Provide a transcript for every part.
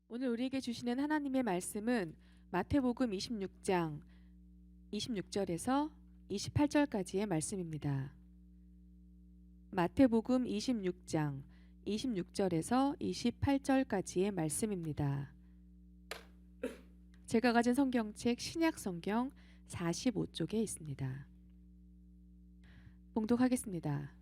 오늘 우리에게 주시는 하나님의 말씀은 마태복음 26장 26절에서 28절까지의 말씀입니다. 마태복음 26장 26절에서 28절까지의 말씀입니다. 제가 가진 성경책 신약성경 45쪽에 있습니다. 봉독하겠습니다.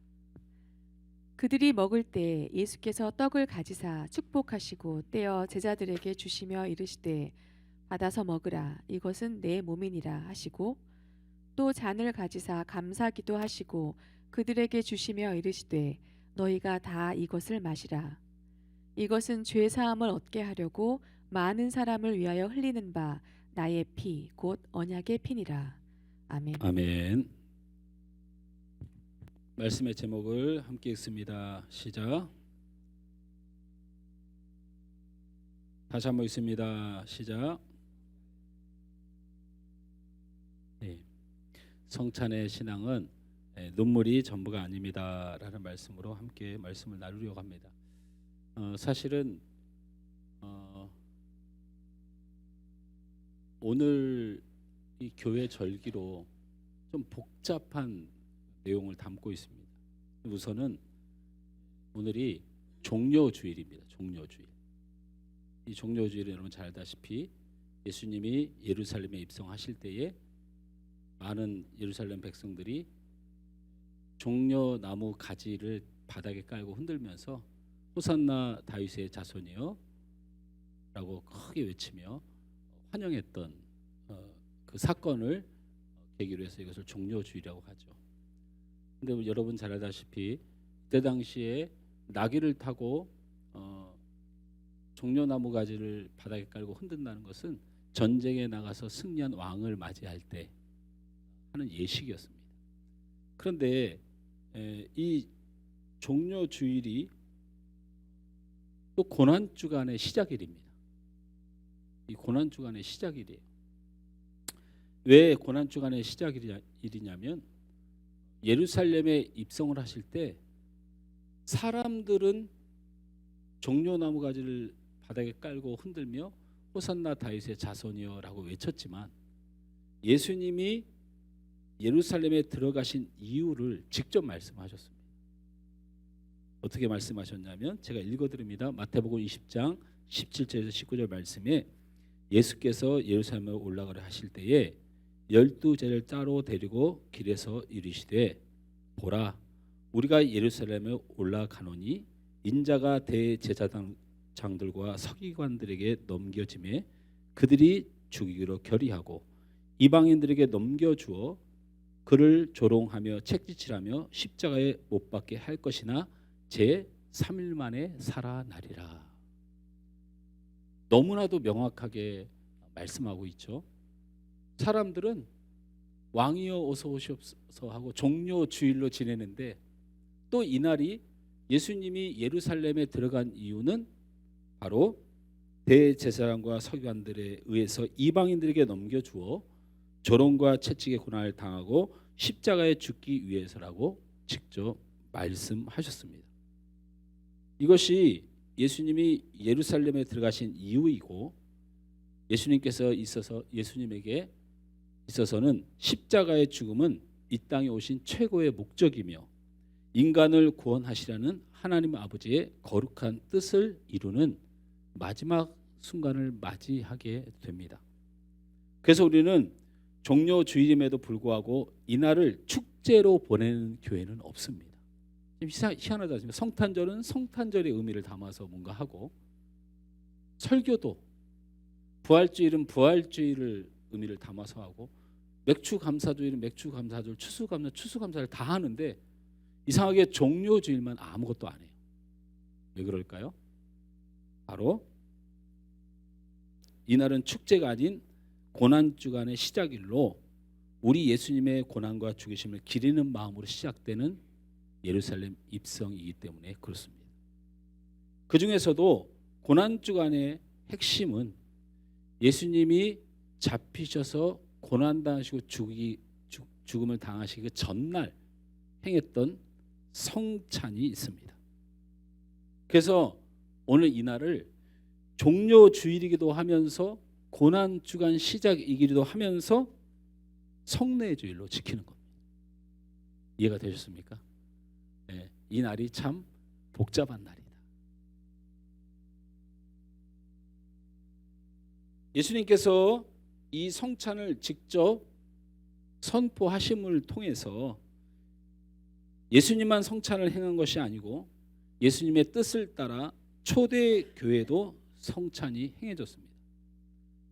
그들이 먹을 때 예수께서 떡을 가지사 축복하시고 떼어 제자들에게 주시며 이르시되 받아서 먹으라, 이것은 내 몸이니라 하시고, 또 잔을 가지사 감사기도 하시고 그들에게 주시며 이르시되 너희가 다 이것을 마시라, 이것은 죄 사함을 얻게 하려고 많은 사람을 위하여 흘리는 바 나의 피 곧 언약의 피니라. 아멘. 아멘. 말씀의 제목을 함께 읽습니다. 시작. 다시 한번 읽습니다. 시작. 네. 성찬의 신앙은 눈물이 전부가 아닙니다라는 말씀으로 함께 말씀을 나누려고 합니다. 사실은 오늘 이 교회 절기로 좀 복잡한 내용을 담고 있습니다. 우선은 오늘이 종려주일입니다. 종려주일. 이 종려주일은 여러분 잘 알다시피 예수님이 예루살렘에 입성하실 때에 많은 예루살렘 백성들이 종려나무 가지를 바닥에 깔고 흔들면서 호산나 다윗의 자손이여 라고 크게 외치며 환영했던 그 사건을 계기로 해서 이것을 종려주일이라고 하죠. 근데 여러분 잘 알다시피 그때 당시에 나귀를 타고 종려나무 가지를 바닥에 깔고 흔든다는 것은 전쟁에 나가서 승리한 왕을 맞이할 때 하는 예식이었습니다. 그런데 이 종려주일이 또 고난주간의 시작일입니다. 이 고난주간의 시작일이에요. 왜 고난주간의 시작일이냐면 예루살렘에 입성을 하실 때 사람들은 종려나무 가지를 바닥에 깔고 흔들며 호산나 다윗의 자손이여라고 외쳤지만 예수님이 예루살렘에 들어가신 이유를 직접 말씀하셨습니다. 어떻게 말씀하셨냐면 제가 읽어드립니다. 마태복음 20장 17절에서 19절 말씀에 예수께서 예루살렘에 올라가려 하실 때에 12제를 따로 데리고 길에서 이르시되 보라, 우리가 예루살렘에 올라가노니 인자가 대제사장들과 서기관들에게 넘겨짐에 그들이 죽이기로 결의하고 이방인들에게 넘겨주어 그를 조롱하며 책짓질하며 십자가에 못 박게 할 것이나 제 3일 만에 살아나리라. 너무나도 명확하게 말씀하고 있죠. 사람들은 왕이여 어서 오시옵소서 하고 종려주일로 지내는데 또 이날이 예수님이 예루살렘에 들어간 이유는 바로 대제사장과 서기관들에 의해서 이방인들에게 넘겨주어 조롱과 채찍의 고난을 당하고 십자가에 죽기 위해서라고 직접 말씀하셨습니다. 이것이 예수님이 예루살렘에 들어가신 이유이고 예수님에게 있어서는 십자가의 죽음은 이 땅에 오신 최고의 목적이며 인간을 구원하시라는 하나님 아버지의 거룩한 뜻을 이루는 마지막 순간을 맞이하게 됩니다. 그래서 우리는 종려주일임에도 불구하고 이날을 축제로 보내는 교회는 없습니다. 희한하다. 성탄절은 성탄절의 의미를 담아서 뭔가 하고, 설교도 부활주일은 부활주일을 의미를 담아서 하고, 맥주감사주일은 맥주감사주일, 추수감사를 다 하는데 이상하게 종려주일만 아무것도 안 해요. 왜 그럴까요? 바로 이날은 축제가 아닌 고난주간의 시작일로 우리 예수님의 고난과 죽으심을 기리는 마음으로 시작되는 예루살렘 입성이기 때문에 그렇습니다. 그 중에서도 고난주간의 핵심은 예수님이 잡히셔서 고난당하시고 죽음을 당하시기 그 전날 행했던 성찬이 있습니다. 그래서 오늘 이날을 종료 주일이기도 하면서 고난 주간 시작이기도 하면서 성례 주일로 지키는 겁니다. 이해가 되셨습니까? 네, 이 날이 참 복잡한 날이다. 예수님께서 이 성찬을 직접 선포하심을 통해서 예수님만 성찬을 행한 것이 아니고 예수님의 뜻을 따라 초대 교회도 성찬이 행해졌습니다.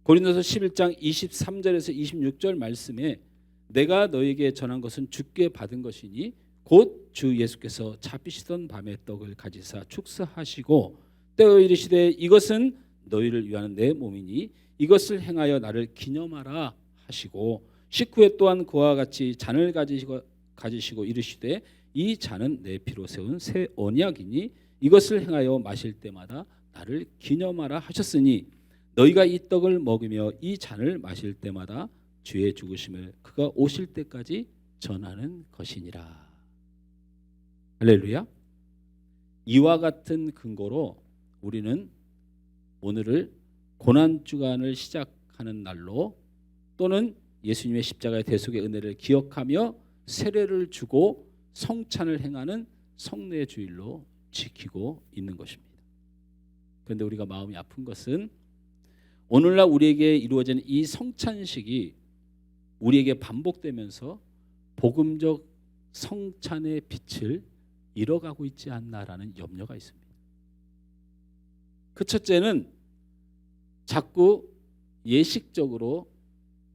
고린도서 11장 23절에서 26절 말씀에 내가 너에게 전한 것은 주께 받은 것이니 곧 주 예수께서 잡히시던 밤에 떡을 가지사 축사하시고 떼어 이르시되 이것은 너희를 위한 내 몸이니 이것을 행하여 나를 기념하라 하시고 식후에 또한 그와 같이 잔을 가지시고 이르시되 이 잔은 내 피로 세운 새 언약이니 이것을 행하여 마실 때마다 나를 기념하라 하셨으니 너희가 이 떡을 먹으며 이 잔을 마실 때마다 주의 죽으심을 그가 오실 때까지 전하는 것이니라. 할렐루야. 이와 같은 근거로 우리는 오늘을 고난주간을 시작하는 날로 또는 예수님의 십자가의 대속의 은혜를 기억하며 세례를 주고 성찬을 행하는 성례 주일로 지키고 있는 것입니다. 그런데 우리가 마음이 아픈 것은 오늘날 우리에게 이루어지는 이 성찬식이 우리에게 반복되면서 복음적 성찬의 빛을 잃어가고 있지 않나라는 염려가 있습니다. 그 첫째는 자꾸 예식적으로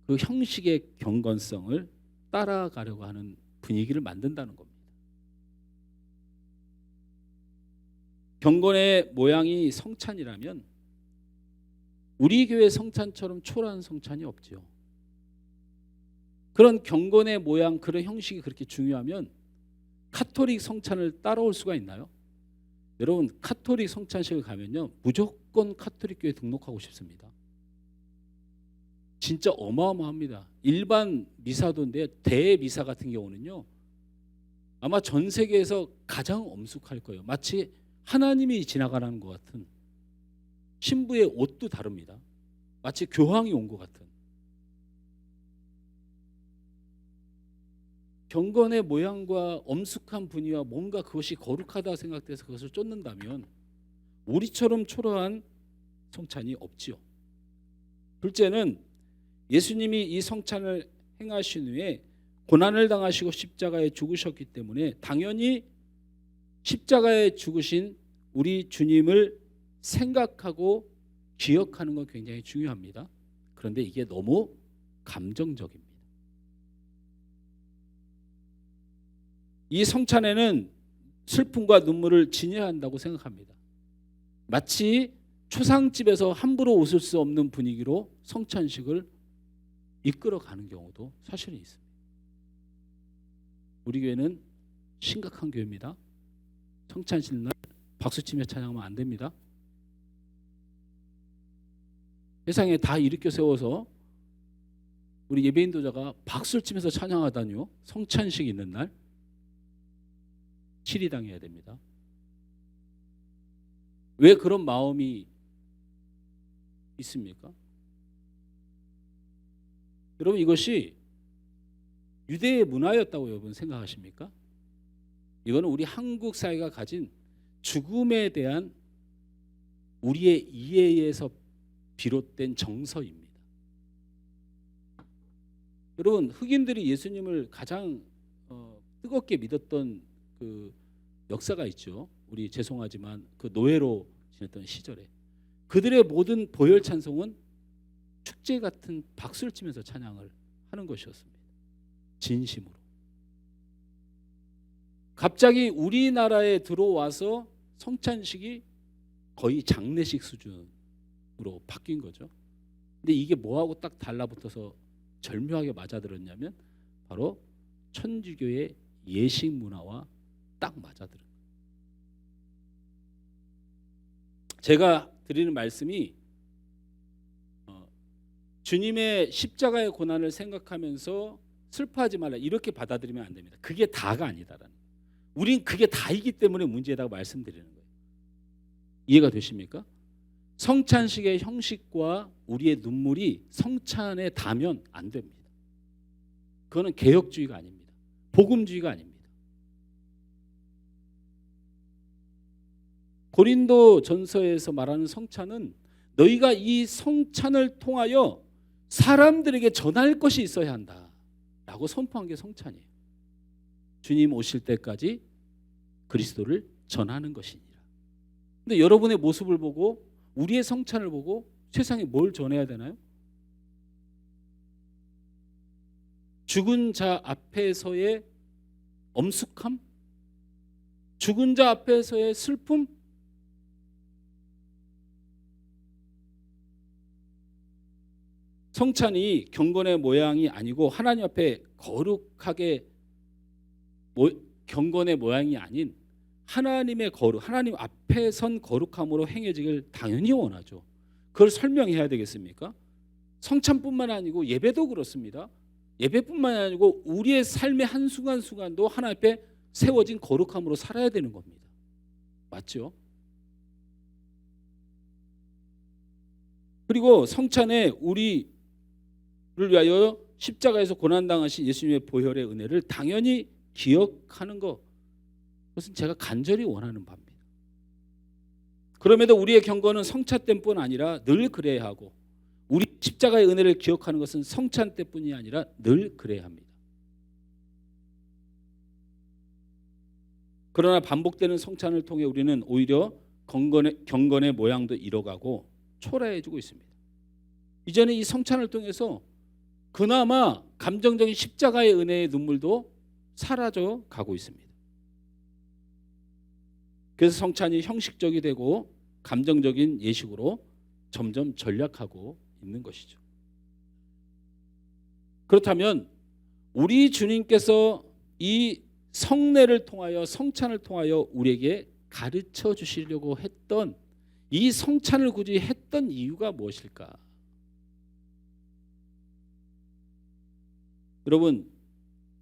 그 형식의 경건성을 따라가려고 하는 분위기를 만든다는 겁니다. 경건의 모양이 성찬이라면 우리 교회 성찬처럼 초라한 성찬이 없지요. 그런 경건의 모양, 그런 형식이 그렇게 중요하면 카톨릭 성찬을 따라올 수가 있나요? 여러분, 카톨릭 성찬식을 가면요 무조건 카톨릭 교회 등록하고 싶습니다. 진짜 어마어마합니다. 일반 미사도인데 대미사 같은 경우는요 아마 전 세계에서 가장 엄숙할 거예요. 마치 하나님이 지나가는 것 같은, 신부의 옷도 다릅니다. 마치 교황이 온 것 같은. 경건의 모양과 엄숙한 분위기와 뭔가 그것이 거룩하다 생각돼서 그것을 쫓는다면 우리처럼 초라한 성찬이 없지요. 둘째는 예수님이 이 성찬을 행하신 후에 고난을 당하시고 십자가에 죽으셨기 때문에 당연히 십자가에 죽으신 우리 주님을 생각하고 기억하는 건 굉장히 중요합니다. 그런데 이게 너무 감정적입니다. 이 성찬에는 슬픔과 눈물을 지녀야 한다고 생각합니다. 마치 초상집에서 함부로 웃을 수 없는 분위기로 성찬식을 이끌어가는 경우도 사실은 있습니다. 우리 교회는 심각한 교회입니다. 성찬식 날 박수치며 찬양하면 안 됩니다. 세상에 다 일으켜 세워서 우리 예배인도자가 박수를 치면서 찬양하다니요. 성찬식 있는 날 치리당해야 됩니다. 왜 그런 마음이 있습니까? 여러분, 이것이 유대의 문화였다고 여러분 생각하십니까? 이거는 우리 한국 사회가 가진 죽음에 대한 우리의 이해에서 비롯된 정서입니다. 여러분, 흑인들이 예수님을 가장 뜨겁게 믿었던 그 역사가 있죠. 우리 죄송하지만 그 노예로 지냈던 시절에 그들의 모든 보혈 찬송은 축제 같은 박수를 치면서 찬양을 하는 것이었습니다. 진심으로. 갑자기 우리나라에 들어와서 성찬식이 거의 장례식 수준으로 바뀐 거죠. 근데 이게 뭐하고 딱 달라붙어서 절묘하게 맞아들었냐면 바로 천주교의 예식 문화와 딱 맞아들어요. 제가 드리는 말씀이 주님의 십자가의 고난을 생각하면서 슬퍼하지 말라 이렇게 받아들이면 안 됩니다. 그게 다가 아니다라는 거예요. 우린 그게 다이기 때문에 문제다고 말씀드리는 거예요. 이해가 되십니까? 성찬식의 형식과 우리의 눈물이 성찬에 닿으면 안 됩니다. 그거는 개혁주의가 아닙니다. 복음주의가 아닙니다. 고린도 전서에서 말하는 성찬은 너희가 이 성찬을 통하여 사람들에게 전할 것이 있어야 한다 라고 선포한 게 성찬이에요. 주님 오실 때까지 그리스도를 전하는 것이니라. 근데 여러분의 모습을 보고 우리의 성찬을 보고 세상에 뭘 전해야 되나요? 죽은 자 앞에서의 엄숙함? 죽은 자 앞에서의 슬픔? 성찬이 경건의 모양이 아니고 하나님 앞에 거룩하게 경건의 모양이 아닌 하나님의 거룩, 하나님 앞에 선 거룩함으로 행해지길 당연히 원하죠. 그걸 설명해야 되겠습니까? 성찬뿐만 아니고 예배도 그렇습니다. 예배뿐만 아니고 우리의 삶의 한순간순간도 하나님 앞에 세워진 거룩함으로 살아야 되는 겁니다. 맞죠? 그리고 성찬에 우리를 위하여 십자가에서 고난당하신 예수님의 보혈의 은혜를 당연히 기억하는 것, 그것은 제가 간절히 원하는 바입니다. 그럼에도 우리의 경건은 성찬 때뿐 아니라 늘 그래야 하고, 우리 십자가의 은혜를 기억하는 것은 성찬 때뿐이 아니라 늘 그래야 합니다. 그러나 반복되는 성찬을 통해 우리는 오히려 경건의 모양도 잃어가고 초라해지고 있습니다. 이제는 이 성찬을 통해서 그나마 감정적인 십자가의 은혜의 눈물도 사라져 가고 있습니다. 그래서 성찬이 형식적이 되고 감정적인 예식으로 점점 전락하고 있는 것이죠. 그렇다면 우리 주님께서 이 성례를 통하여 성찬을 통하여 우리에게 가르쳐 주시려고 했던 이 성찬을 굳이 했던 이유가 무엇일까? 여러분,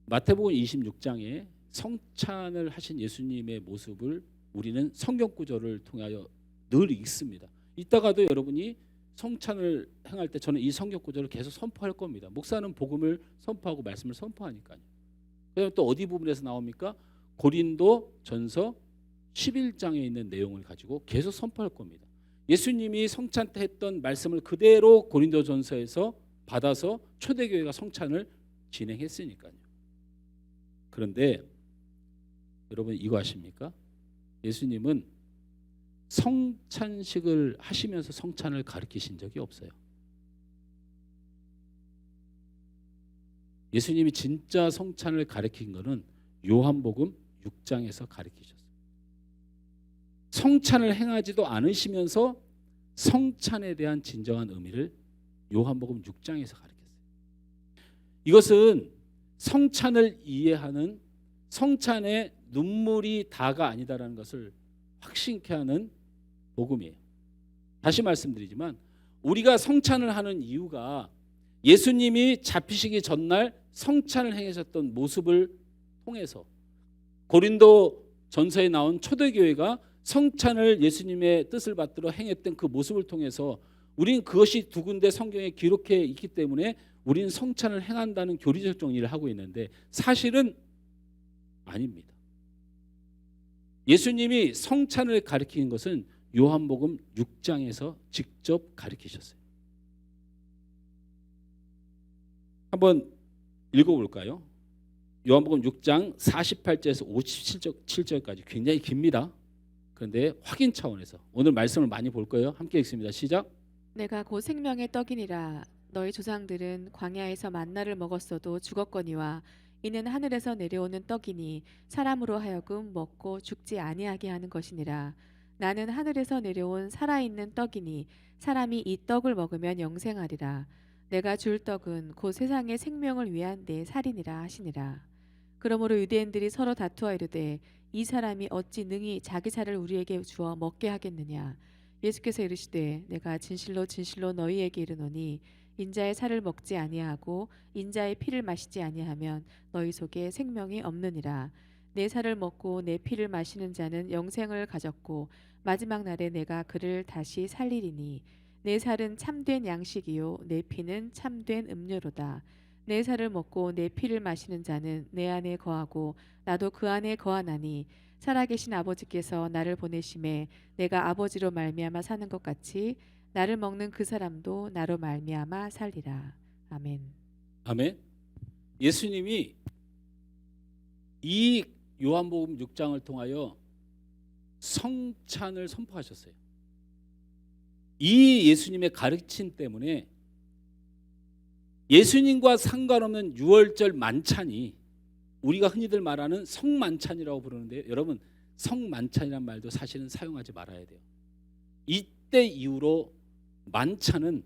마태복음 26장에 성찬을 하신 예수님의 모습을 우리는 성경 구절을 통하여 늘 읽습니다. 이따가도 여러분이 성찬을 행할 때 저는 이 성경 구절을 계속 선포할 겁니다. 목사는 복음을 선포하고 말씀을 선포하니까요. 그다음에 또 어디 부분에서 나옵니까? 고린도 전서 11장에 있는 내용을 가지고 계속 선포할 겁니다. 예수님이 성찬 때 했던 말씀을 그대로 고린도 전서에서 받아서 초대교회가 성찬을 진행했으니까요. 그런데 여러분 이거 아십니까? 예수님은 성찬식을 하시면서 성찬을 가르치신 적이 없어요. 예수님이 진짜 성찬을 가르친 것은 요한복음 6장에서 가르치셨어요. 성찬을 행하지도 않으시면서 성찬에 대한 진정한 의미를 요한복음 6장에서 가르쳤어요. 이것은 성찬을 이해하는 성찬의 눈물이 다가 아니다라는 것을 확신케 하는 복음이에요. 다시 말씀드리지만 우리가 성찬을 하는 이유가 예수님이 잡히시기 전날 성찬을 행하셨던 모습을 통해서 고린도 전서에 나온 초대교회가 성찬을 예수님의 뜻을 받들어 행했던 그 모습을 통해서 우리는 그것이 두 군데 성경에 기록해 있기 때문에 우리는 성찬을 행한다는 교리적 정리를 하고 있는데 사실은 아닙니다. 예수님이 성찬을 가르치는 것은 요한복음 6장에서 직접 가르치셨어요. 한번 읽어볼까요? 요한복음 6장 48절에서 57절까지 굉장히 깁니다. 그런데 확인 차원에서 오늘 말씀을 많이 볼 거예요. 함께 읽습니다. 시작. 내가 곧 생명의 떡이니라. 너희 조상들은 광야에서 만나를 먹었어도 죽었거니와 이는 하늘에서 내려오는 떡이니 사람으로 하여금 먹고 죽지 아니하게 하는 것이니라. 나는 하늘에서 내려온 살아있는 떡이니 사람이 이 떡을 먹으면 영생하리라. 내가 줄 떡은 곧 세상의 생명을 위한 내 살이니라 하시니라. 그러므로 유대인들이 서로 다투어 이르되 이 사람이 어찌 능히 자기 살을 우리에게 주어 먹게 하겠느냐. 예수께서 이르시되 내가 진실로 진실로 너희에게 이르노니 인자의 살을 먹지 아니하고 인자의 피를 마시지 아니하면 너희 속에 생명이 없느니라. 내 살을 먹고 내 피를 마시는 자는 영생을 가졌고 마지막 날에 내가 그를 다시 살리리니 내 살은 참된 양식이요 내 피는 참된 음료로다. 내 살을 먹고 내 피를 마시는 자는 내 안에 거하고 나도 그 안에 거하나니 살아계신 아버지께서 나를 보내심에 내가 아버지로 말미암아 사는 것 같이 나를 먹는 그 사람도 나로 말미암아 살리라. 아멘. 아멘. 예수님이 이 요한복음 6장을 통하여 성찬을 선포하셨어요. 이 예수님의 가르침 때문에 예수님과 상관없는 유월절 만찬이 우리가 흔히들 말하는 성만찬이라고 부르는데, 여러분 성만찬이란 말도 사실은 사용하지 말아야 돼요. 이때 이후로 만찬은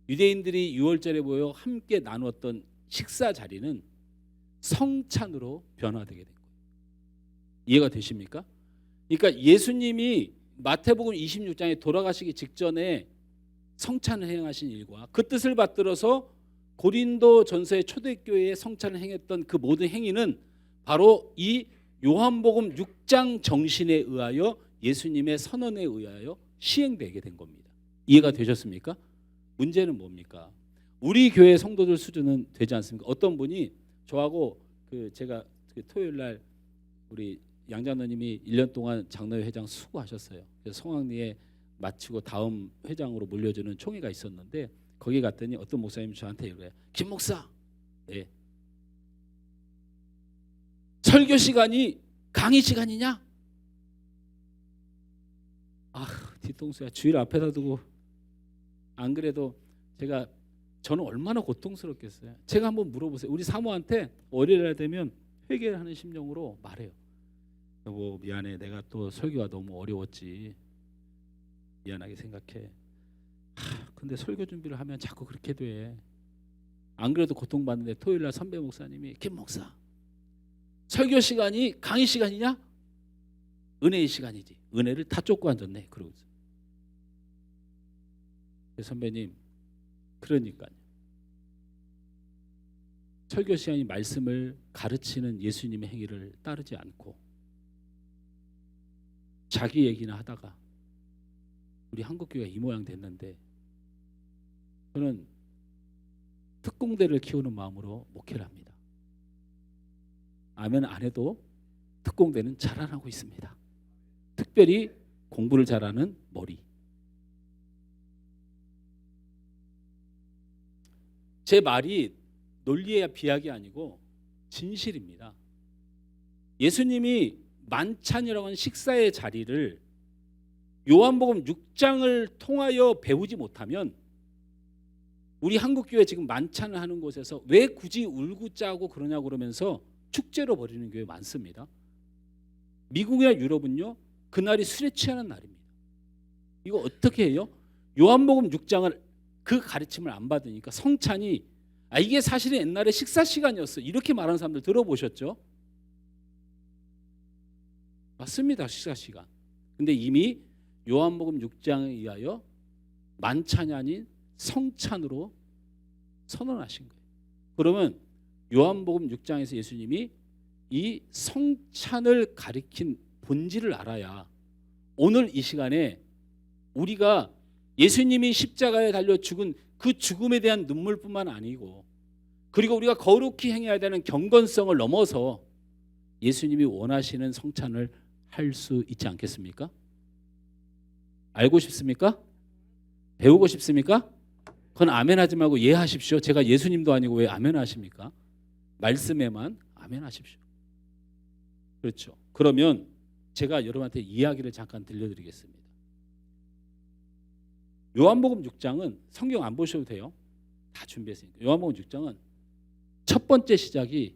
유대인들이 유월절에 모여 함께 나누었던 식사 자리는 성찬으로 변화되게 된 거예요. 이해가 되십니까? 그러니까 예수님이 마태복음 26장에 돌아가시기 직전에 성찬을 행하신 일과 그 뜻을 받들어서 고린도 전서의 초대교회에 성찬을 행했던 그 모든 행위는 바로 이 요한복음 6장 정신에 의하여 예수님의 선언에 의하여 시행되게 된 겁니다. 이해가 되셨습니까? 문제는 뭡니까? 우리 교회 성도들 수준은 되지 않습니까? 어떤 분이 저하고 제가 토요일 날 우리 양장로님이 1년 동안 장로회 회장 수고하셨어요. 그래서 성황리에 마치고 다음 회장으로 물려주는 총회가 있었는데 거기 갔더니 어떤 목사님이 저한테 이래요. 김 목사, 네. 설교 시간이 강의 시간이냐? 아, 뒤통수야. 주일 앞에다 두고 안 그래도 저는 얼마나 고통스럽겠어요. 제가 한번 물어보세요. 우리 사모한테 월요일날 되면 회개를 하는 심정으로 말해요. 여보 미안해, 내가 또 설교가 너무 어려웠지, 미안하게 생각해. 근데 설교 준비를 하면 자꾸 그렇게 돼. 안 그래도 고통받는데 토요일날 선배 목사님이 김 목사, 설교 시간이 강의 시간이냐? 은혜의 시간이지. 은혜를 다 쫓고 앉았네. 그러고 선배님, 그러니까요. 설교 시간이 말씀을 가르치는 예수님의 행위를 따르지 않고 자기 얘기나 하다가 우리 한국교회가 이 모양 됐는데, 저는 특공대를 키우는 마음으로 목회를 합니다. 아멘 안 해도 특공대는 자라나고 있습니다. 특별히 공부를 잘하는 머리. 제 말이 논리야 비약이 아니고 진실입니다. 예수님이 만찬이라고 하는 식사의 자리를 요한복음 6장을 통하여 배우지 못하면 우리 한국교회 지금 만찬을 하는 곳에서 왜 굳이 울고 짜고 그러냐고 그러면서 축제로 벌이는 교회 많습니다. 미국이나 유럽은요, 그날이 술에 취하는 날입니다. 이거 어떻게 해요? 요한복음 6장을 그 가르침을 안 받으니까 성찬이 이게 사실은 옛날에 식사 시간이었어, 이렇게 말하는 사람들 들어보셨죠? 맞습니다. 식사 시간. 근데 이미 요한복음 6장에 의하여 만찬이 아닌 성찬으로 선언하신 거예요. 그러면 요한복음 6장에서 예수님이 이 성찬을 가리킨 본질을 알아야 오늘 이 시간에 우리가 예수님이 십자가에 달려 죽은 그 죽음에 대한 눈물뿐만 아니고, 그리고 우리가 거룩히 행해야 되는 경건성을 넘어서 예수님이 원하시는 성찬을 할 수 있지 않겠습니까? 알고 싶습니까? 배우고 싶습니까? 그건 아멘 하지 말고 예 하십시오. 제가 예수님도 아니고 왜 아멘 하십니까? 말씀에만 아멘 하십시오. 그렇죠. 그러면 제가 여러분한테 이야기를 잠깐 들려드리겠습니다. 요한복음 6장은 성경 안 보셔도 돼요. 다 준비했으니까. 요한복음 6장은 첫 번째 시작이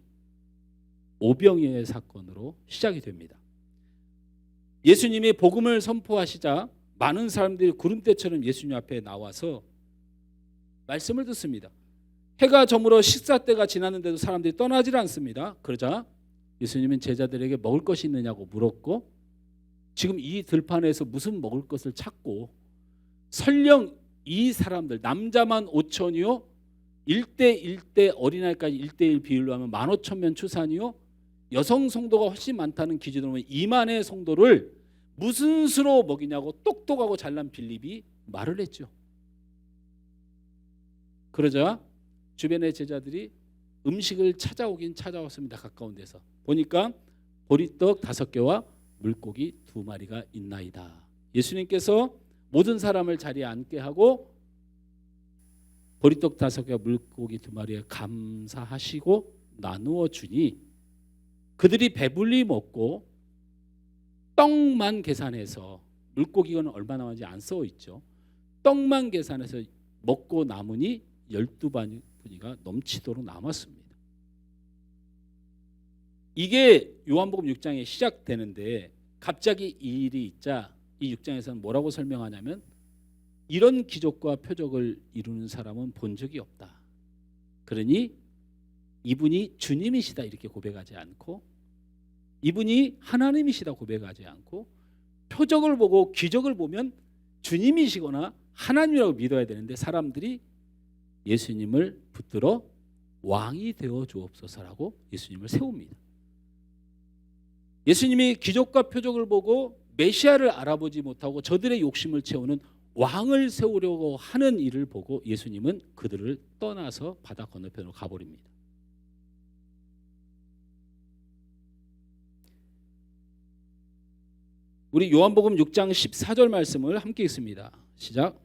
오병이어의 사건으로 시작이 됩니다. 예수님이 복음을 선포하시자 많은 사람들이 구름대처럼 예수님 앞에 나와서 말씀을 듣습니다. 해가 저물어 식사 때가 지났는데도 사람들이 떠나질 않습니다. 그러자 예수님은 제자들에게 먹을 것이 있느냐고 물었고, 지금 이 들판에서 무슨 먹을 것을 찾고, 설령 이 사람들 남자만 5천이요 1대 1대 어린아이까지 1대1 비율로 하면 15,000명 추산이요 여성 성도가 훨씬 많다는 기준으로 보면 2만의 성도를 무슨 수로 먹이냐고 똑똑하고 잘난 빌립이 말을 했죠. 그러자 주변의 제자들이 음식을 찾아오긴 찾아왔습니다. 가까운 데서 보니까 보리떡 5개와 물고기 2마리가 있나이다. 예수님께서 모든 사람을 자리에 앉게 하고 보리떡 5개와 물고기 2마리에 감사하시고 나누어 주니 그들이 배불리 먹고 떡만 계산해서 물고기는 얼마 남았는지 안 써 있죠. 떡만 계산해서 먹고 남으니 12바구니가 넘치도록 남았습니다. 이게 요한복음 6장에 시작되는데 갑자기 이 일이 있자 이 6장에서는 뭐라고 설명하냐면 이런 기적과 표적을 이루는 사람은 본 적이 없다. 그러니 이분이 주님이시다 이렇게 고백하지 않고 이분이 하나님이시다 고백하지 않고 표적을 보고 기적을 보면 주님이시거나 하나님이라고 믿어야 되는데 사람들이 예수님을 붙들어 왕이 되어 주옵소서라고 예수님을 세웁니다. 예수님이 기적과 표적을 보고 메시아를 알아보지 못하고 저들의 욕심을 채우는 왕을 세우려고 하는 일을 보고 예수님은 그들을 떠나서 바다 건너편으로 가버립니다. 우리 요한복음 6장 14절 말씀을 함께 읽습니다. 시작.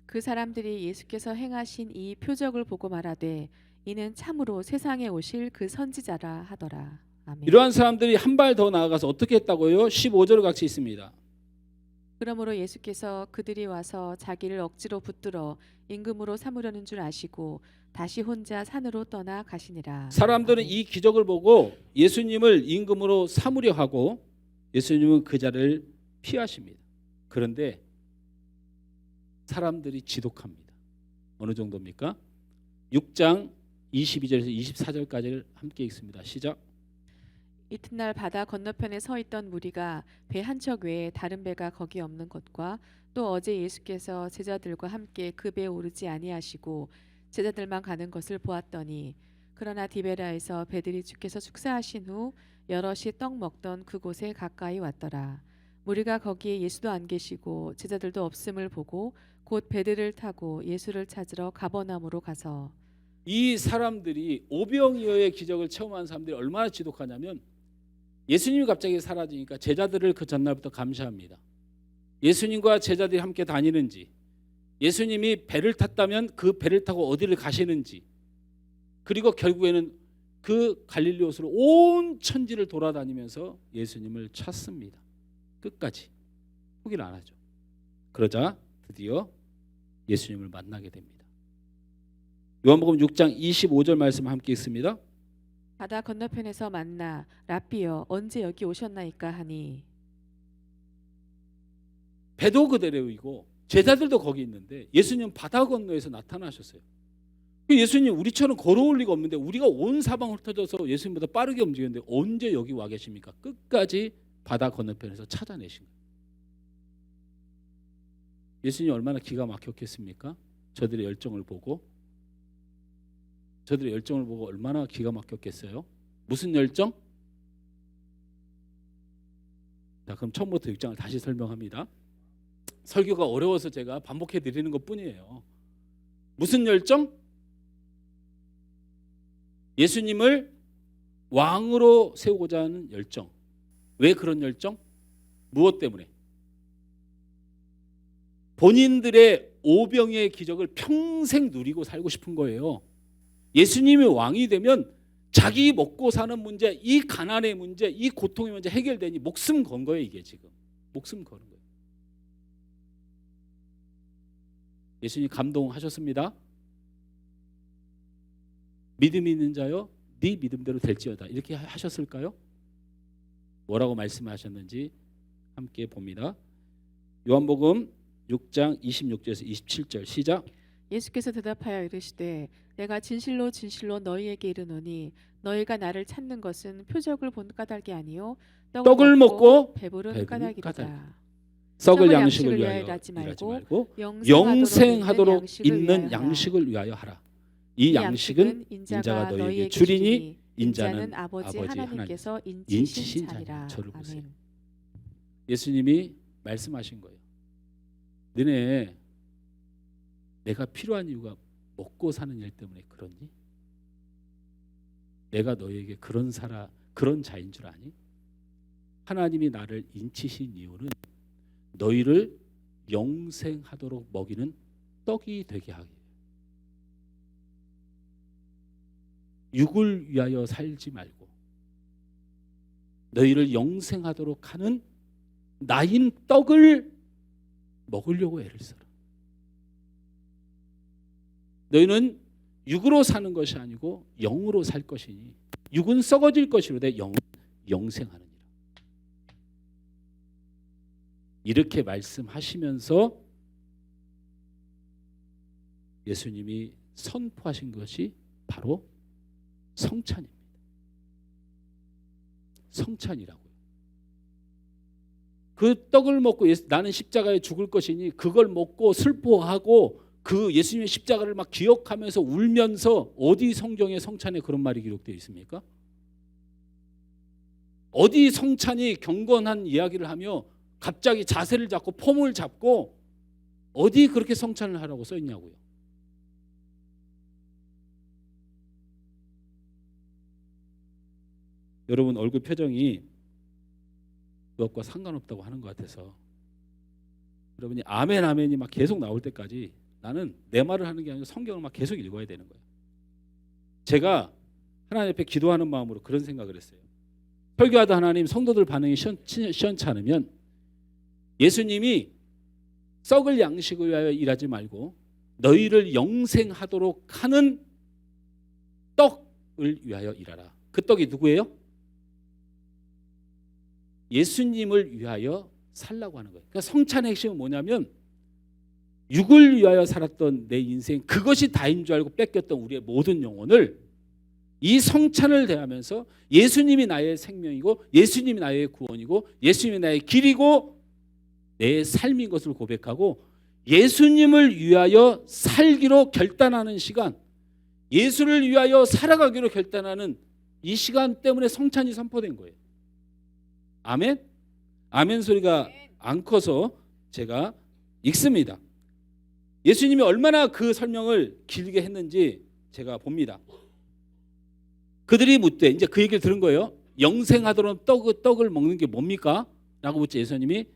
그 사람들이 예수께서 행하신 이 표적을 보고 말하되 이는 참으로 세상에 오실 그 선지자라 하더라. 아멘. 이러한 사람들이 한 발 더 나아가서 어떻게 했다고요? 15절 같이 있습니다. 그러므로 예수께서 그들이 와서 자기를 억지로 붙들어 임금으로 삼으려는 줄 아시고 다시 혼자 산으로 떠나 가시니라. 사람들은 이 기적을 보고 예수님을 임금으로 삼으려 하고 예수님은 그 자를 피하십니다. 그런데 사람들이 지독합니다. 어느 정도입니까? 6장 22절에서 24절까지를 함께 읽습니다. 시작. 이튿날 바다 건너편에 서 있던 무리가 배 한 척 외에 다른 배가 거기 없는 것과 또 어제 예수께서 제자들과 함께 그 배에 오르지 아니하시고 제자들만 가는 것을 보았더니 그러나 디베라에서 배들이 주께서 축사하신 후 여럿이 떡 먹던 그곳에 가까이 왔더라. 무리가 거기에 예수도 안 계시고 제자들도 없음을 보고 곧 배들을 타고 예수를 찾으러 가버나움으로 가서 이 사람들이 오병이어의 기적을 체험한 사람들이 얼마나 지독하냐면 예수님이 갑자기 사라지니까 제자들을 그 전날부터 감시합니다. 예수님과 제자들이 함께 다니는지 예수님이 배를 탔다면 그 배를 타고 어디를 가시는지 그리고 결국에는 그 갈릴리 호수로 온 천지를 돌아다니면서 예수님을 찾습니다. 끝까지 포기를 안 하죠. 그러자 드디어 예수님을 만나게 됩니다. 요한복음 6장 25절 말씀 함께 읽습니다. 바다 건너편에서 만나 랍비여 언제 여기 오셨나이까 하니 배도 그대로이고 제자들도 거기 있는데 예수님은 바다 건너에서 나타나셨어요. 예수님 우리처럼 걸어올 리가 없는데 우리가 온 사방을 흩어져서 예수님보다 빠르게 움직였는데 언제 여기 와 계십니까? 끝까지 바다 건너편에서 찾아내신 거예요. 예수님 얼마나 기가 막혔겠습니까? 저들의 열정을 보고 얼마나 기가 막혔겠어요? 무슨 열정? 자, 그럼 처음부터 6장을 다시 설명합니다. 설교가 어려워서 제가 반복해 드리는 것뿐이에요. 무슨 열정? 예수님을 왕으로 세우고자 하는 열정. 왜 그런 열정? 무엇 때문에? 본인들의 오병이의 기적을 평생 누리고 살고 싶은 거예요. 예수님이 왕이 되면 자기 먹고 사는 문제, 이 가난의 문제, 이 고통의 문제 해결되니 목숨 건 거예요. 이게 지금 목숨 거는 거예요. 예수님 감동하셨습니다. 믿음이 있는 자여 네 믿음대로 될지어다 이렇게 하셨을까요? 뭐라고 말씀하셨는지 함께 봅니다. 요한복음 6장 26절에서 27절 시작. 예수께서 대답하여 이르시되 내가 진실로 진실로 너희에게 이르노니 너희가 나를 찾는 것은 표적을 본 까닭이 아니요 떡을 먹고 배부른 까닭이라. 썩을 양식을 위하여 일하지 말고 영생하도록 있는 양식을 위하여 하라. 이 양식은 인자가 너희에게 주리니 인자는 아버지 하나님께서 인치신 인치신 자니라. 자니라. 저를 보세요. 아멘. 예수님이 말씀하신 거예요. 너네 내가 필요한 이유가 먹고 사는 일 때문에 그러니? 내가 너에게 그런 자인 줄 아니? 하나님이 나를 인치신 이유는 너희를 영생하도록 먹이는 떡이 되게 하기. 육을 위하여 살지 말고 너희를 영생하도록 하는 나인 떡을 먹으려고 애를 써라. 너희는 육으로 사는 것이 아니고 영으로 살 것이니 육은 썩어질 것이로되 영은 영생하느니라. 이렇게 말씀하시면서 예수님이 선포하신 것이 바로 성찬입니다. 성찬이라고요. 그 떡을 먹고 나는 십자가에 죽을 것이니 그걸 먹고 슬퍼하고 그 예수님의 십자가를 막 기억하면서 울면서 어디 성경에 성찬에 그런 말이 기록되어 있습니까? 어디 성찬이 경건한 이야기를 하며 갑자기 자세를 잡고 폼을 잡고 어디 그렇게 성찬을 하라고 써 있냐고요. 여러분 얼굴 표정이 그것과 상관없다고 하는 것 같아서 여러분이 아멘 아멘이 막 계속 나올 때까지 나는 내 말을 하는 게 아니라 성경을 막 계속 읽어야 되는 거예요. 제가 하나님 앞에 기도하는 마음으로 그런 생각을 했어요. 설교하다 하나님 성도들 반응이 시원치 않으면 예수님이 썩을 양식을 위하여 일하지 말고 너희를 영생하도록 하는 떡을 위하여 일하라. 그 떡이 누구예요? 예수님을 위하여 살라고 하는 거예요. 그러니까 성찬의 핵심은 뭐냐면 육을 위하여 살았던 내 인생 그것이 다인 줄 알고 뺏겼던 우리의 모든 영혼을 이 성찬을 대하면서 예수님이 나의 생명이고 예수님이 나의 구원이고 예수님이 나의 길이고 내 삶인 것을 고백하고 예수님을 위하여 살기로 결단하는 시간, 예수를 위하여 살아가기로 결단하는 이 시간 때문에 성찬이 선포된 거예요. 아멘? 아멘 소리가 안 커서 제가 읽습니다. 예수님이 얼마나 그 설명을 길게 했는지 제가 봅니다. 그들이 묻되, 이제 그 얘기를 들은 거예요. 영생하도록 떡을 먹는 게 뭡니까? 라고 묻자 예수님이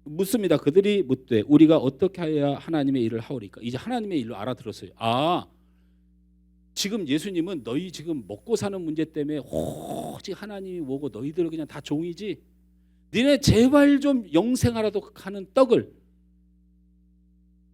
묻습니다. 그들이 묻되 우리가 어떻게 해야 하나님의 일을 하오리까? 이제 하나님의 일로 알아들었어요. 아, 지금 예수님은 너희 지금 먹고 사는 문제 때문에 오직 하나님이 뭐고 너희들은 그냥 다 종이지, 니네 제발 좀 영생하도록 하는 떡을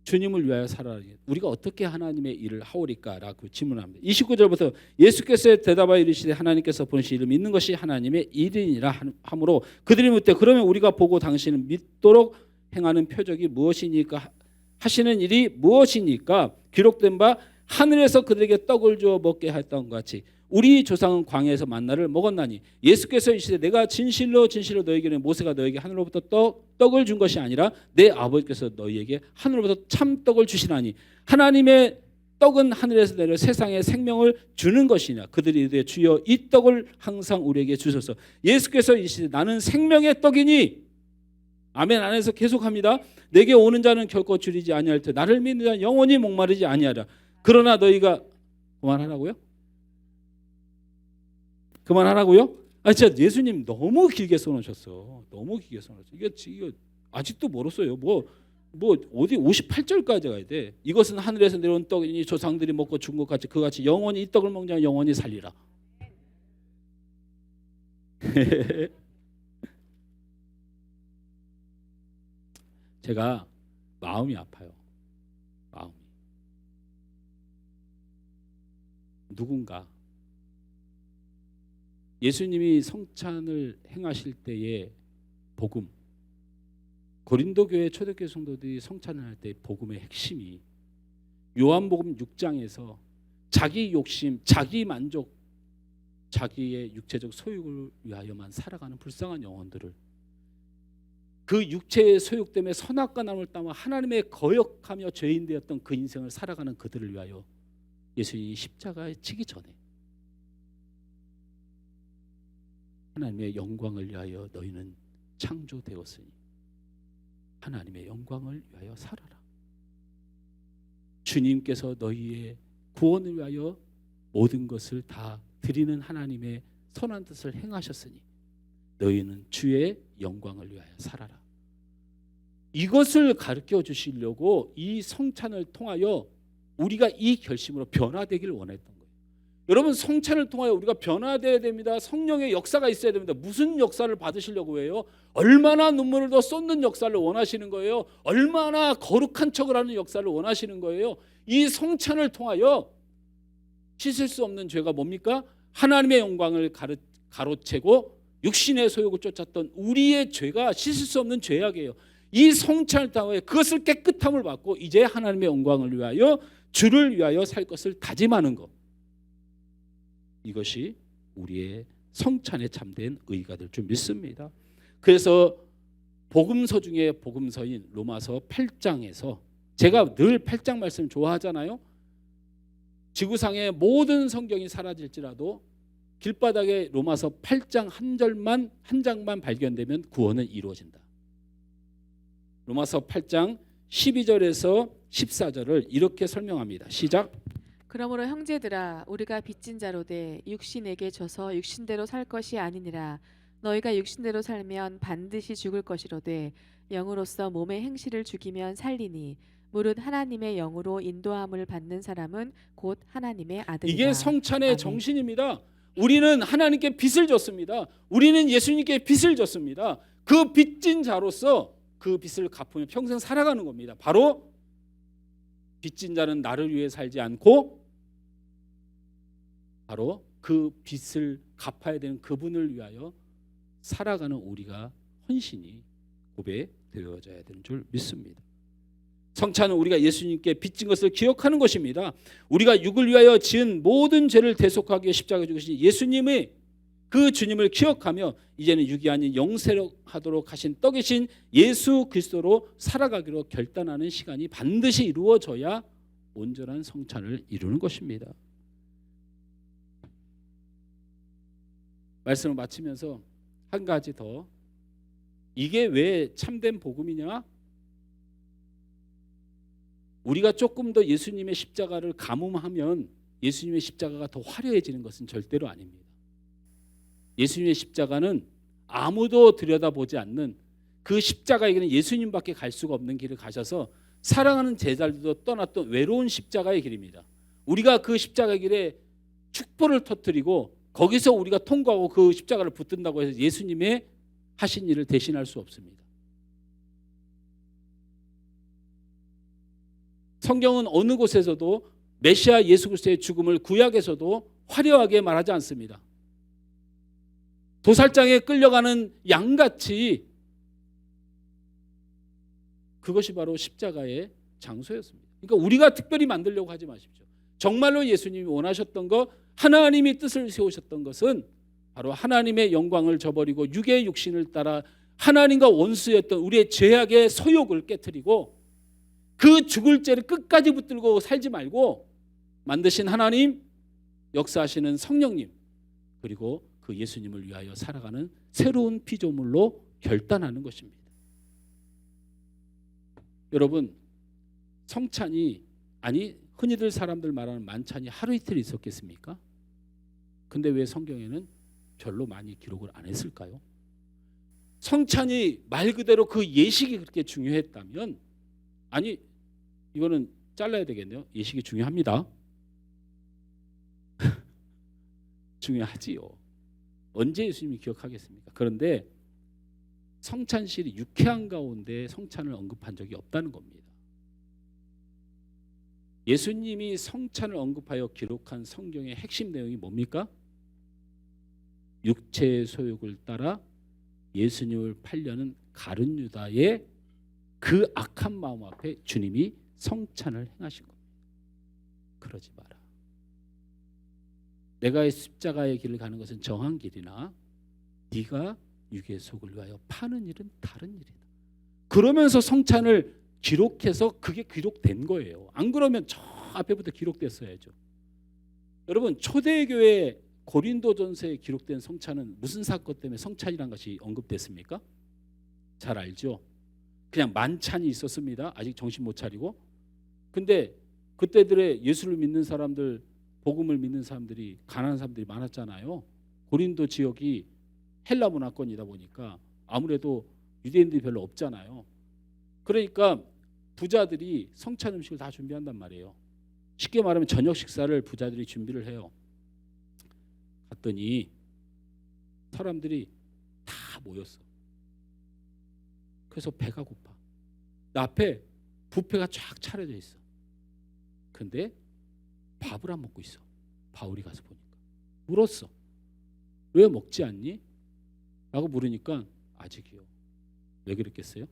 주님을 위하여 살아라. 우리가 어떻게 하나님의 일을 하오리까? 라고 질문합니다. 29절부터 예수께서 대답하여 이르시되 하나님께서 보내신 이를 믿는 것이 하나님의 일이니라 하므로 그들이 묻되 그러면 우리가 보고 당신을 믿도록 행하는 표적이 무엇이니까 하시는 일이 무엇이니까? 기록된 바 하늘에서 그들에게 떡을 주어 먹게 했던 것 같이 우리 조상은 광야에서 만나를 먹었나니 예수께서 이르시되 내가 진실로 진실로 너희에게는 모세가 너희에게 하늘로부터 떡을 준 것이 아니라 내 아버지께서 너희에게 하늘로부터 참떡을 주시나니 하나님의 떡은 하늘에서 내려 세상에 생명을 주는 것이냐. 그들이 이르되 주여 이 떡을 항상 우리에게 주소서. 예수께서 이르시되 나는 생명의 떡이니, 아멘 안에서 계속합니다. 내게 오는 자는 결코 줄이지 아니할 테 나를 믿는 자는 영원히 목마르지 아니하라. 그러나 너희가 그만하라고요? 그만하라고요? 아 진짜 예수님 너무 길게 써놓으셨어. 너무 길게 써놓으셨어. 이거 아직도 멀었어요. 뭐 어디 58절까지 가야 돼. 이것은 하늘에서 내려온 떡이니 조상들이 먹고 죽은 것 같이 그같이 영원히 이 떡을 먹는 자는 영원히 살리라. 제가 마음이 아파요. 마음이. 누군가 예수님이 성찬을 행하실 때의 복음, 고린도 교회 초대교회 성도들이 성찬을 할 때 복음의 핵심이 요한복음 6장에서 자기 욕심, 자기 만족, 자기의 육체적 소욕을 위하여만 살아가는 불쌍한 영혼들을, 그 육체의 소욕 때문에 선악과 나물 따마 하나님의 거역하며 죄인 되었던 그 인생을 살아가는 그들을 위하여 예수님이 십자가에 치기 전에 하나님의 영광을 위하여 너희는 창조되었으니 하나님의 영광을 위하여 살아라. 주님께서 너희의 구원을 위하여 모든 것을 다 드리는 하나님의 선한 뜻을 행하셨으니 너희는 주의 영광을 위하여 살아라. 이것을 가르쳐 주시려고 이 성찬을 통하여 우리가 이 결심으로 변화되기를 원했던 거예요. 여러분, 성찬을 통하여 우리가 변화되어야 됩니다. 성령의 역사가 있어야 됩니다. 무슨 역사를 받으시려고 해요? 얼마나 눈물을 더 쏟는 역사를 원하시는 거예요? 얼마나 거룩한 척을 하는 역사를 원하시는 거예요? 이 성찬을 통하여 씻을 수 없는 죄가 뭡니까? 하나님의 영광을 가로채고 육신의 소욕을 쫓았던 우리의 죄가 씻을 수 없는 죄악이에요. 이 성찬을 통하여 그것을 깨끗함을 받고 이제 하나님의 영광을 위하여 주를 위하여 살 것을 다짐하는 것, 이것이 우리의 성찬에 참된 의가 될 줄 믿습니다. 그래서 복음서 중에 복음서인 로마서 8장에서 제가 늘 8장 말씀 좋아하잖아요. 지구상의 모든 성경이 사라질지라도 길바닥에 로마서 8장 한 장만 발견되면 구원은 이루어진다. 로마서 8장 12절에서 14절을 이렇게 설명합니다. 시작. 그러므로 형제들아 우리가 빚진 자로되 육신에게 져서 육신대로 살 것이 아니니라. 너희가 육신대로 살면 반드시 죽을 것이로되 영으로서 몸의 행실을 죽이면 살리니 무릇 하나님의 영으로 인도함을 받는 사람은 곧 하나님의 아들이다. 이게 성찬의 아멘. 정신입니다. 우리는 하나님께 빚을 졌습니다. 우리는 예수님께 빚을 졌습니다. 그 빚진 자로서 그 빚을 갚으며 평생 살아가는 겁니다. 바로 빚진 자는 나를 위해 살지 않고 바로 그 빚을 갚아야 되는 그분을 위하여 살아가는 우리가 헌신이 고백되어져야 되는 줄 믿습니다. 성찬은 우리가 예수님께 빚진 것을 기억하는 것입니다. 우리가 육을 위하여 지은 모든 죄를 대속하기 위해 십자가에 죽으신 예수님의 그 주님을 기억하며 이제는 육이 아닌 영세로 하도록 하신 떡이신 예수 그리스도로 살아가기로 결단하는 시간이 반드시 이루어져야 온전한 성찬을 이루는 것입니다. 말씀을 마치면서 한 가지 더, 이게 왜 참된 복음이냐? 우리가 조금 더 예수님의 십자가를 감음하면 예수님의 십자가가 더 화려해지는 것은 절대로 아닙니다. 예수님의 십자가는 아무도 들여다보지 않는 그 십자가에게는 예수님밖에 갈 수가 없는 길을 가셔서 사랑하는 제자들도 떠났던 외로운 십자가의 길입니다. 우리가 그 십자가의 길에 축포를 터뜨리고 거기서 우리가 통과하고 그 십자가를 붙든다고 해서 예수님의 하신 일을 대신할 수 없습니다. 성경은 어느 곳에서도 메시아 예수 그리스도의 죽음을 구약에서도 화려하게 말하지 않습니다. 도살장에 끌려가는 양같이 그것이 바로 십자가의 장소였습니다. 그러니까 우리가 특별히 만들려고 하지 마십시오. 정말로 예수님이 원하셨던 것, 하나님이 뜻을 세우셨던 것은 바로 하나님의 영광을 저버리고 육의 육신을 따라 하나님과 원수였던 우리의 죄악의 소욕을 깨트리고 그 죽을 죄를 끝까지 붙들고 살지 말고 만드신 하나님, 역사하시는 성령님, 그리고 그 예수님을 위하여 살아가는 새로운 피조물로 결단하는 것입니다. 여러분, 성찬이, 아니 흔히들 사람들 말하는 만찬이 하루 이틀 있었겠습니까? 근데 왜 성경에는 별로 많이 기록을 안 했을까요? 성찬이 말 그대로 그 예식이 그렇게 중요했다면, 아니 이거는 잘라야 되겠네요. 예식이 중요합니다. 중요하지요. 언제 예수님이 기억하겠습니까? 그런데 성찬실이 유쾌한 가운데 성찬을 언급한 적이 없다는 겁니다. 예수님이 성찬을 언급하여 기록한 성경의 핵심 내용이 뭡니까? 육체의 소욕을 따라 예수님을 팔려는 가룟 유다의 그 악한 마음 앞에 주님이 성찬을 행하신 겁니다. 그러지 마라. 내가 십자가의 길을 가는 것은 정한 길이나 네가 육의 속을 위하여 파는 일은 다른 일이다. 그러면서 성찬을 기록해서 그게 기록된 거예요. 안 그러면 저 앞에부터 기록됐어야죠. 여러분, 초대교회 고린도전서에 기록된 성찬은 무슨 사건 때문에 성찬이란 것이 언급됐습니까? 잘 알죠. 그냥 만찬이 있었습니다. 아직 정신 못 차리고. 근데 그때들의 예수를 믿는 사람들, 복음을 믿는 사람들이, 가난한 사람들이 많았잖아요. 고린도 지역이 헬라 문화권이다 보니까 아무래도 유대인들이 별로 없잖아요. 그러니까 부자들이 성찬 음식을 다 준비한단 말이에요. 쉽게 말하면 저녁 식사를 부자들이 준비를 해요. 갔더니 사람들이 다 모였어. 그래서 배가 고파. 앞에 뷔페가 쫙 차려져 있어. 근데 밥을 안 먹고 있어. 바울이 가서 보니까. 물었어. 왜 먹지 않니? 라고 물으니까 아직이요. 왜 그랬겠어요?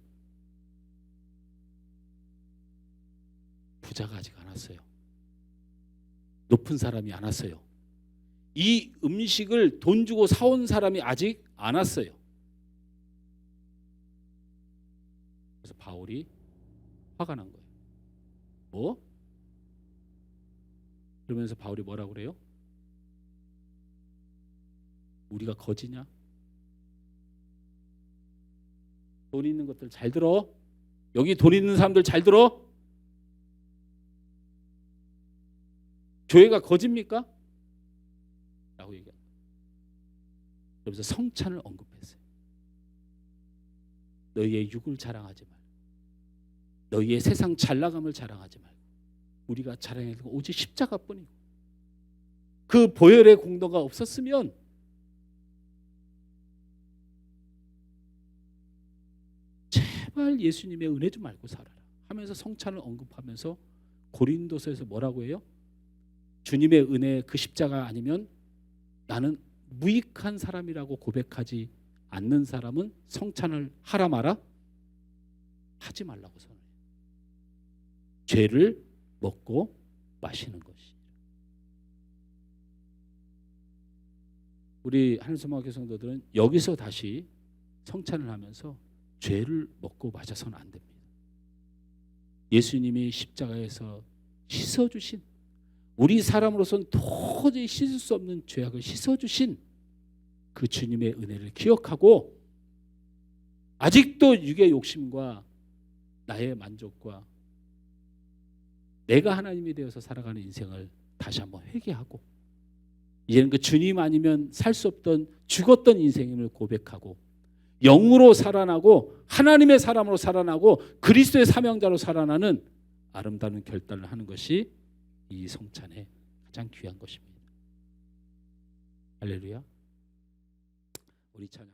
부자가 아직 안 왔어요. 높은 사람이 안 왔어요. 이 음식을 돈 주고 사온 사람이 아직 안 왔어요. 그래서 바울이 화가 난 거예요. 뭐? 그러면서 바울이 뭐라고 그래요? 우리가 거지냐? 돈 있는 것들 잘 들어. 여기 돈 있는 사람들 잘 들어. 교회가 거짓입니까? 라고 얘기합니다. 그러면서 성찬을 언급했어요. 너희의 육을 자랑하지 말고, 너희의 세상 잘나감을 자랑하지 말고, 우리가 자랑해야 되는 오직 십자가뿐이고, 그 보혈의 공로가 없었으면 제발 예수님의 은혜 좀 알고 살아라 하면서 성찬을 언급하면서 고린도서에서 뭐라고 해요? 주님의 은혜 그 십자가 아니면 나는 무익한 사람이라고 고백하지 않는 사람은 성찬을 하라 마라? 하지 말라고 선언해요. 죄를 먹고 마시는 것이. 우리 하늘소망학교 성도들은 여기서 다시 성찬을 하면서 죄를 먹고 마셔서는 안 됩니다. 예수님이 십자가에서 씻어주신, 우리 사람으로서는 도저히 씻을 수 없는 죄악을 씻어주신 그 주님의 은혜를 기억하고 아직도 육의 욕심과 나의 만족과 내가 하나님이 되어서 살아가는 인생을 다시 한번 회개하고 이제는 그 주님 아니면 살 수 없던 죽었던 인생임을 고백하고 영으로 살아나고 하나님의 사람으로 살아나고 그리스도의 사명자로 살아나는 아름다운 결단을 하는 것이 이 성찬의 가장 귀한 것입니다. 할렐루야. 우리 찬양.